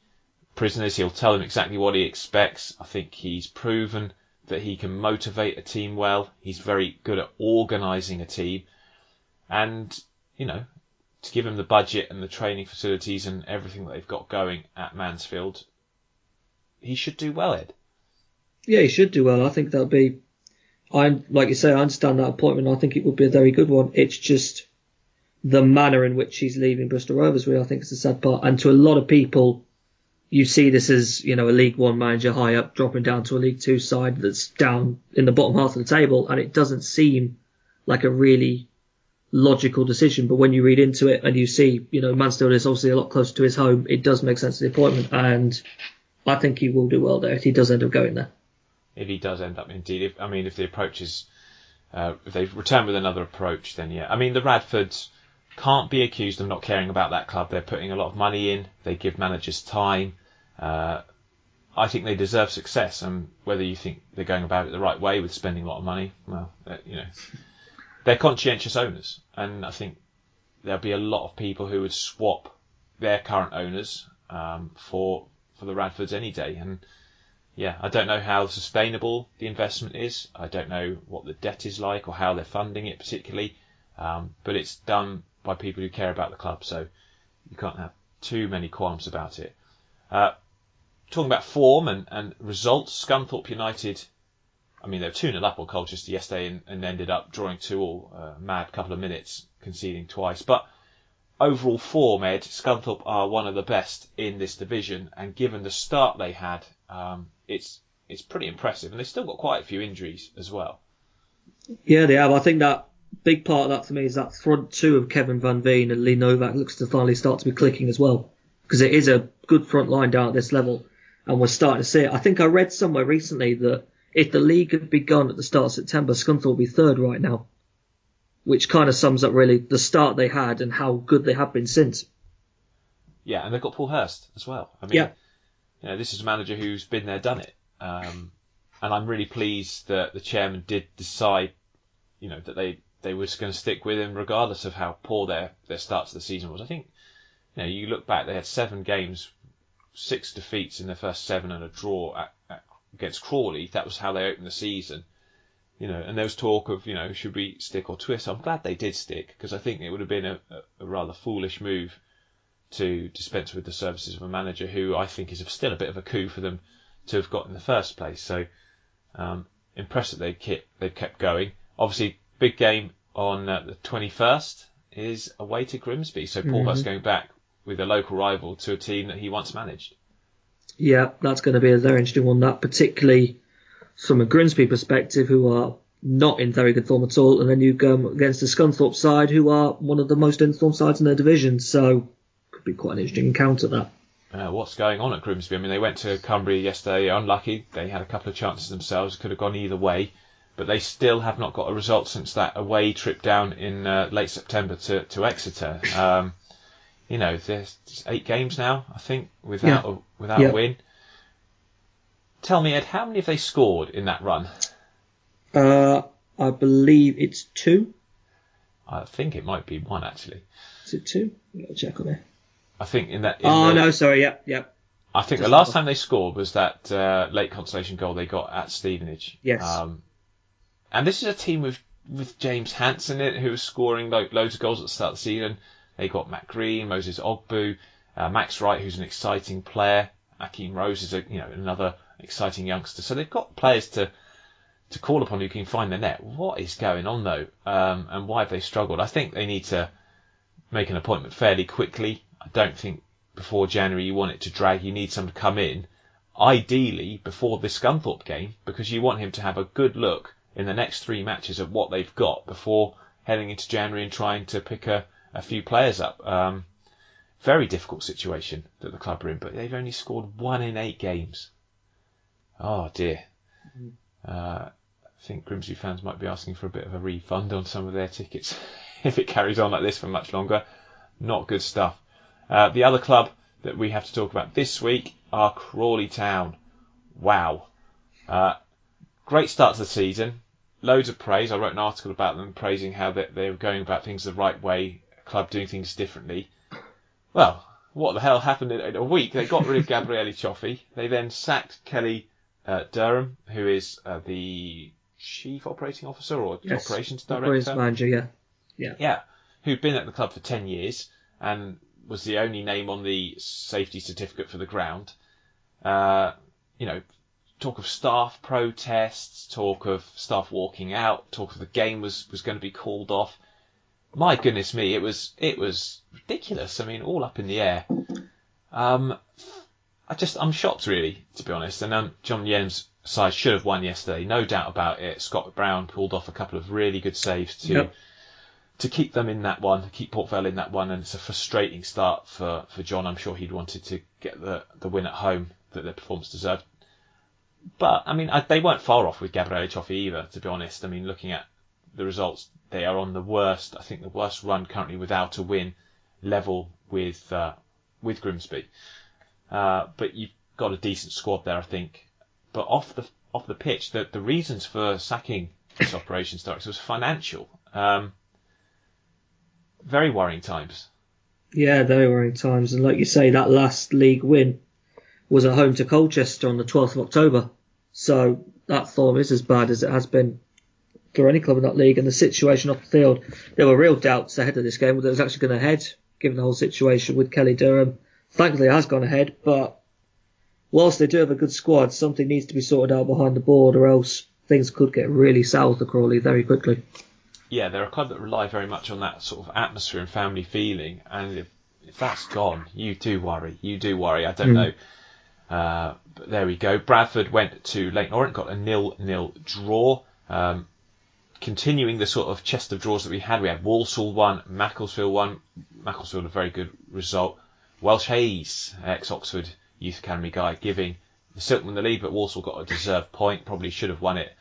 prisoners. He'll tell them exactly what he expects. I think he's proven that he can motivate a team well. He's very good at organising a team. And, to give him the budget and the training facilities and everything that they've got going at Mansfield, he should do well, Ed. Yeah, he should do well. I think that'll be, like you say, I understand that appointment. I think it would be a very good one. It's just the manner in which he's leaving Bristol Rovers, really, I think is the sad part. And to a lot of people, you see this as, a League One manager high up dropping down to a League Two side that's down in the bottom half of the table, and it doesn't seem like a really logical decision. But when you read into it and you see, Mansfield is obviously a lot closer to his home, it does make sense to the appointment, and I think he will do well there if he does end up going there. If he does end up, indeed. If the approach is, if they return with another approach, then yeah. The Radfords can't be accused of not caring about that club. They're putting a lot of money in. They give managers time. I think they deserve success. And whether you think they're going about it the right way with spending a lot of money, well, they're conscientious owners. And I think there'll be a lot of people who would swap their current owners for the Radfords any day. And yeah, I don't know how sustainable the investment is. I don't know what the debt is like or how they're funding it particularly. But it's done by people who care about the club, so you can't have too many qualms about it. Talking about form and results, Scunthorpe United, they were 2-0 up on Colchester yesterday and ended up drawing 2-2, mad couple of minutes, conceding twice. But overall form, Ed, Scunthorpe are one of the best in this division, and given the start they had, it's pretty impressive. And they've still got quite a few injuries as well. Yeah, they have. I think that big part of that for me is that front two of Kevin Van Veen and Lee Novak looks to finally start to be clicking as well, because it is a good front line down at this level, and we're starting to see it. I think I read somewhere recently that if the league had begun at the start of September, Scunthorpe would be 3rd right now, which kind of sums up really the start they had and how good they have been since. Yeah, and they've got Paul Hurst as well. This is a manager who's been there, done it. And I'm really pleased that the chairman did decide, that they were going to stick with him regardless of how poor their start to the season was. I think, you look back, they had 7 games, 6 defeats in their first 7 and a draw against Crawley. That was how they opened the season. And there was talk of, should we stick or twist? I'm glad they did stick, because I think it would have been a rather foolish move to dispense with the services of a manager who I think is still a bit of a coup for them to have got in the first place. So impressed that they've kept going. Obviously, big game on the 21st is away to Grimsby. So Paul Hurst going back with a local rival to a team that he once managed. Yeah, that's going to be a very interesting one, that, particularly from a Grimsby perspective, who are not in very good form at all, and then you go against the Scunthorpe side, who are one of the most in-form sides in their division, so could be quite an interesting encounter, that. What's going on at Grimsby? I mean, they went to Cumbria yesterday, unlucky. They had a couple of chances themselves, could have gone either way, but they still have not got a result since that away trip down in late September to Exeter. There's 8 games now, I think, without a win. Tell me, Ed, how many have they scored in that run? I believe it's 2. I think it might be 1, actually. Is it 2? I've got to check on it. I think no, sorry, yep. I think the last time they scored was that late consolation goal they got at Stevenage. Yes. And this is a team with James Hansen in it, who was scoring loads of goals at the start of the season. They got Matt Green, Moses Ogbu, Max Wright, who's an exciting player. Akeem Rose is another exciting youngster. So they've got players to call upon who can find the net. What is going on, though? And why have they struggled? I think they need to make an appointment fairly quickly. I don't think before January you want it to drag. You need someone to come in, ideally before the Scunthorpe game, because you want him to have a good look in the next 3 matches at what they've got before heading into January and trying to pick a few players up. Very difficult situation that the club are in, but they've only scored 1 in 8 games. Oh dear. I think Grimsby fans might be asking for a bit of a refund on some of their tickets if it carries on like this for much longer. Not good stuff. The other club that we have to talk about this week are Crawley Town. Wow. Great start to the season. Loads of praise. I wrote an article about them praising how they were going about things the right way, a club doing things differently. Well, what the hell happened in a week? They got rid of Gabriele Cioffi. They then sacked Kelly Durham, who is the Chief Operating Officer or Operations Director. Operations Manager, yeah. Who'd been at the club for 10 years and was the only name on the safety certificate for the ground. Talk of staff protests, talk of staff walking out, talk of the game was going to be called off. My goodness me, it was ridiculous. I mean, all up in the air. I'm shocked, really, to be honest. And John Yen's side should have won yesterday, no doubt about it. Scott Brown pulled off a couple of really good saves to keep them in that one, to keep Port Vale in that one. And it's a frustrating start for John. I'm sure he'd wanted to get the win at home that their performance deserved. But, I mean, they weren't far off with Gabriele Cioffi either, to be honest. I mean, looking at the results, they are on the worst run currently without a win, level with Grimsby. But you've got a decent squad there, I think. But off the pitch, the reasons for sacking this operations director was financial. Very worrying times. Yeah, very worrying times. And like you say, that last league win was at home to Colchester on the 12th of October. So that form is as bad as it has been for any club in that league. And the situation off the field, there were real doubts ahead of this game whether it was actually going ahead, given the whole situation with Kelly Durham. Thankfully, it has gone ahead, but whilst they do have a good squad, something needs to be sorted out behind the board, or else things could get really sour for Crawley very quickly. Yeah, they're a club that rely very much on that sort of atmosphere and family feeling, and if that's gone, you do worry. I don't know. But there we go. Bradford went to Leyton Orient, got a 0-0 draw. Continuing the sort of chest of draws that we had Walsall 1, Macclesfield 1. Macclesfield a very good result. Welsh Hayes, ex-Oxford Youth Academy guy, giving the Silkmen the lead, but Walsall got a deserved point. Probably should have won it,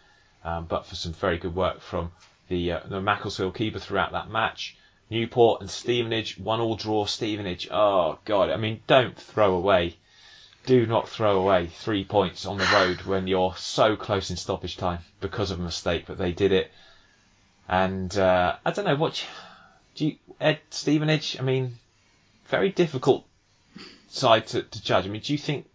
but for some very good work from the Macclesfield keeper throughout that match. Newport and Stevenage, 1-1 draw. Stevenage, oh God, I mean, do not throw away 3 points on the road when you're so close in stoppage time because of a mistake, but they did it. And I don't know, Ed, Stevenage, I mean, very difficult side to judge. I mean, do you think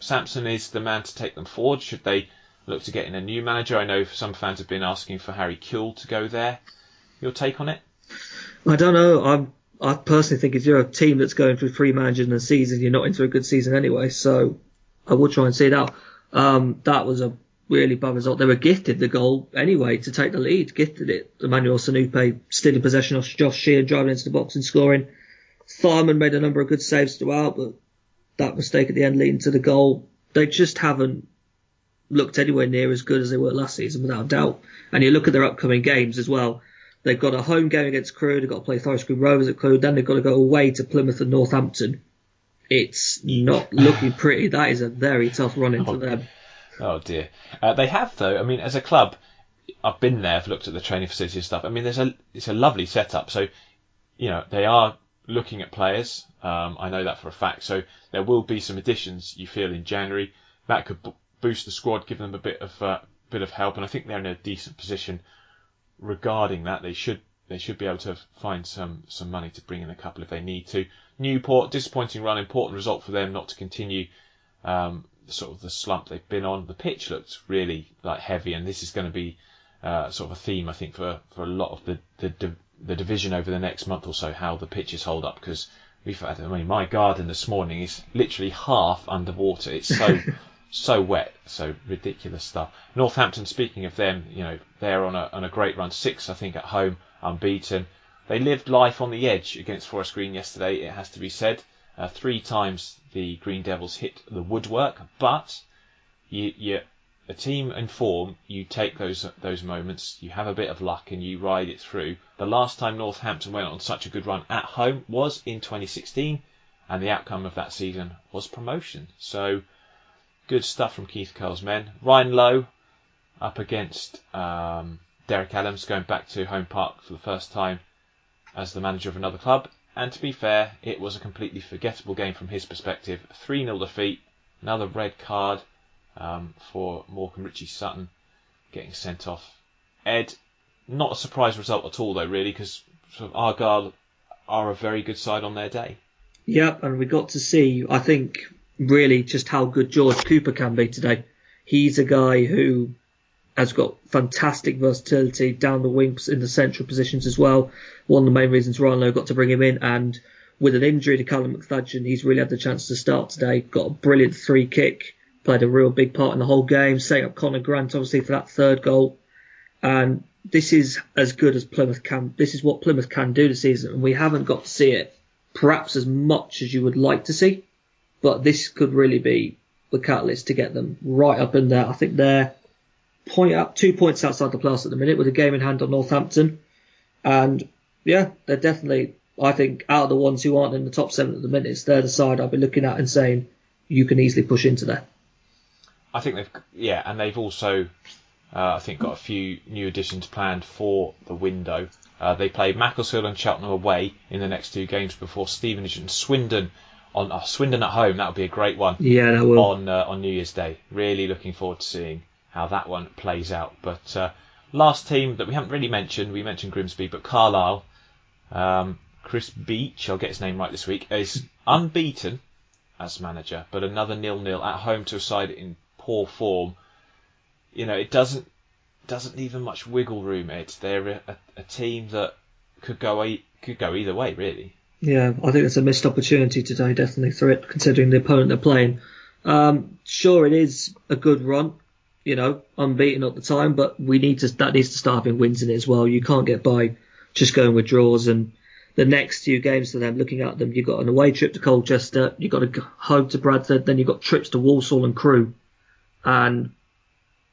Sampson is the man to take them forward? Should they look to get in a new manager? I know some fans have been asking for Harry Kewell to go there. Your take on it? I don't know. I personally think if you're a team that's going through 3 managers in a season, you're not into a good season anyway. So I would try and see it out. That was a really bad result. They were gifted the goal anyway to take the lead, gifted it. Emmanuel Sanupe still in possession of Josh Sheehan, driving into the box and scoring. Tharman made a number of good saves throughout, but that mistake at the end leading to the goal. They just haven't looked anywhere near as good as they were last season, without a doubt. And you look at their upcoming games as well. They've got a home game against Crewe, they've got to play Bristol Rovers at Crewe, then they've got to go away to Plymouth and Northampton. It's not looking pretty. That is a very tough run into them. Oh dear. They have though. I mean, as a club, I've been there. I've looked at the training facility and stuff. I mean, it's a lovely setup. So, they are looking at players. I know that for a fact. So there will be some additions. You feel in January that could boost the squad, give them a bit of help. And I think they're in a decent position regarding that. They should be able to find some money to bring in a couple if they need to. Newport, disappointing run, important result for them not to continue sort of the slump they've been on. The pitch looked really heavy, and this is going to be sort of a theme, I think, for a lot of the division over the next month or so, how the pitches hold up, because my garden this morning is literally half underwater. It's so wet, so ridiculous stuff. Northampton, speaking of them, they're on a great run, 6 I think at home, unbeaten. They lived life on the edge against Forest Green yesterday, it has to be said. 3 times the Green Devils hit the woodwork, but a team in form, you take those moments, you have a bit of luck and you ride it through. The last time Northampton went on such a good run at home was in 2016, and the outcome of that season was promotion. So good stuff from Keith Curle's men. Ryan Lowe up against Derek Adams, going back to home park for the first time as the manager of another club. And to be fair, it was a completely forgettable game from his perspective. 3-0 defeat, another red card for Morecambe. Richie Sutton getting sent off. Ed, not a surprise result at all though, really, because sort of Argyle are a very good side on their day. Yep, and we got to see, I think, really just how good George Cooper can be today. He's a guy who has got fantastic versatility down the wings in the central positions as well. One of the main reasons Ryan Lowe got to bring him in, and with an injury to Callum McFadden, he's really had the chance to start today. Got a brilliant free kick, played a real big part in the whole game, setting up Conor Grant obviously for that third goal. And this is as good as Plymouth can. This is what Plymouth can do this season, and we haven't got to see it perhaps as much as you would like to see. But this could really be the catalyst to get them right up in there. I think they're 2 points outside the playoffs at the minute with a game in hand on Northampton. And yeah, they're definitely, I think, out of the ones who aren't in the top 7 at the minute, they're the side I'll be looking at and saying you can easily push into there. I think they've also, I think, got a few new additions planned for the window. They play Macclesfield and Cheltenham away in the next 2 games before Stevenage and Swindon. Swindon at home, that'll be a great one. Yeah, that will. On New Year's Day. Really looking forward to seeing how that one plays out. But last team that we haven't really mentioned, we mentioned Grimsby, but Carlisle, Chris Beach, I'll get his name right this week, is unbeaten as manager, but another 0-0 at home to a side in poor form. It doesn't leave them much wiggle room, Ed. They're a team that could go either way, really. Yeah, I think it's a missed opportunity today, definitely, for it, considering the opponent they're playing. Sure, it is a good run, unbeaten at the time, but that needs to start having wins in it as well. You can't get by just going with draws. And the next 2 games for them, looking at them, you've got an away trip to Colchester, you've got a home to Bradford, then you've got trips to Walsall and Crewe. And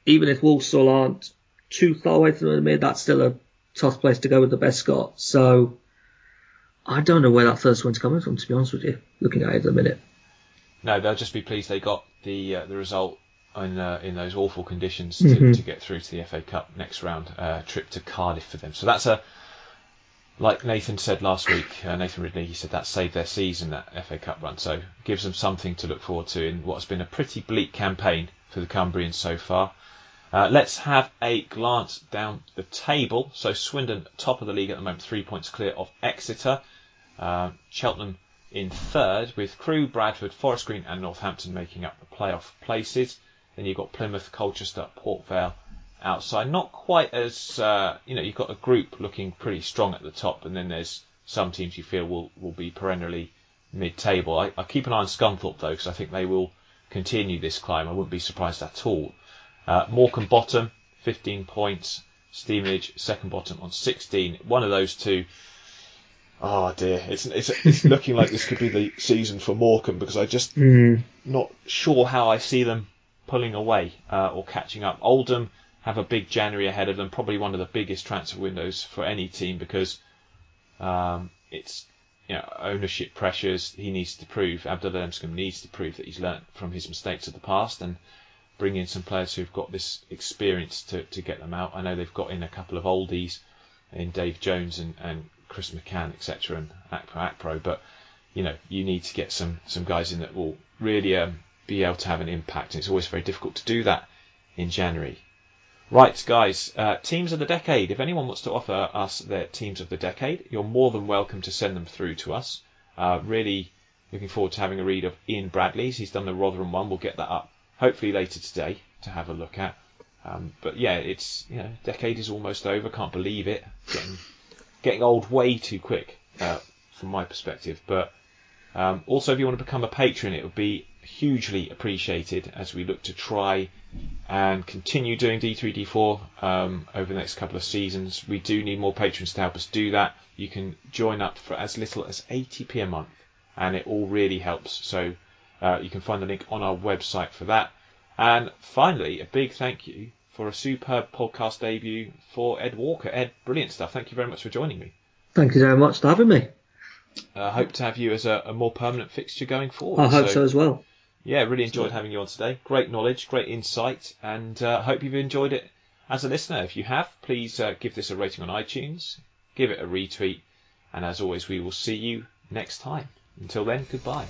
even if Walsall aren't too far away from them, that's still a tough place to go with the best Scot. So I don't know where that first one's coming from, to be honest with you, looking at it at the minute. No, they'll just be pleased they got the result in those awful conditions to get through to the FA Cup next round, trip to Cardiff for them. So that's like Nathan said last week, Nathan Ridley, he said that saved their season, that FA Cup run. So gives them something to look forward to in what has been a pretty bleak campaign for the Cumbrians so far. Let's have a glance down the table. So Swindon, top of the league at the moment, 3 points clear of Exeter. Cheltenham in third, with Crewe, Bradford, Forest Green and Northampton making up the playoff places. Then you've got Plymouth, Colchester, Port Vale outside. Not quite as, you've got a group looking pretty strong at the top, and then there's some teams you feel will be perennially mid-table. I keep an eye on Scunthorpe though, because I think they will continue this climb. I wouldn't be surprised at all. Morecambe bottom, 15 points. Stevenage second bottom on 16. One of those two. Oh dear, it's looking like this could be the season for Morecambe, because I just not sure how I see them pulling away or catching up. Oldham have a big January ahead of them, probably one of the biggest transfer windows for any team, because it's ownership pressures. He needs to prove, Abdullah Emscombe needs to prove that he's learnt from his mistakes of the past and bring in some players who've got this experience to get them out. I know they've got in a couple of oldies in Dave Jones and Chris McCann, etc., and Akpro, but you need to get some guys in that will really be able to have an impact, and it's always very difficult to do that in January. Right, guys, teams of the decade. If anyone wants to offer us their teams of the decade, you're more than welcome to send them through to us. Really looking forward to having a read of Ian Bradley's. He's done the Rotherham one. We'll get that up hopefully later today to have a look at. But yeah, it's decade is almost over. Can't believe it. Getting old way too quick from my perspective. But also, if you want to become a patron, it would be hugely appreciated as we look to try and continue doing D3D4 over the next couple of seasons. We do need more patrons to help us do that. You can join up for as little as 80p a month, and it all really helps. So you can find the link on our website for that. And finally, a big thank you for a superb podcast debut for Ed Walker. Ed, brilliant stuff. Thank you very much for joining me. Thank you very much for having me. I hope to have you as a more permanent fixture going forward. I hope so as well. Yeah, really enjoyed having you on today. Great knowledge, great insight, and hope you've enjoyed it as a listener. If you have, please give this a rating on iTunes, give it a retweet, and as always, we will see you next time. Until then, goodbye.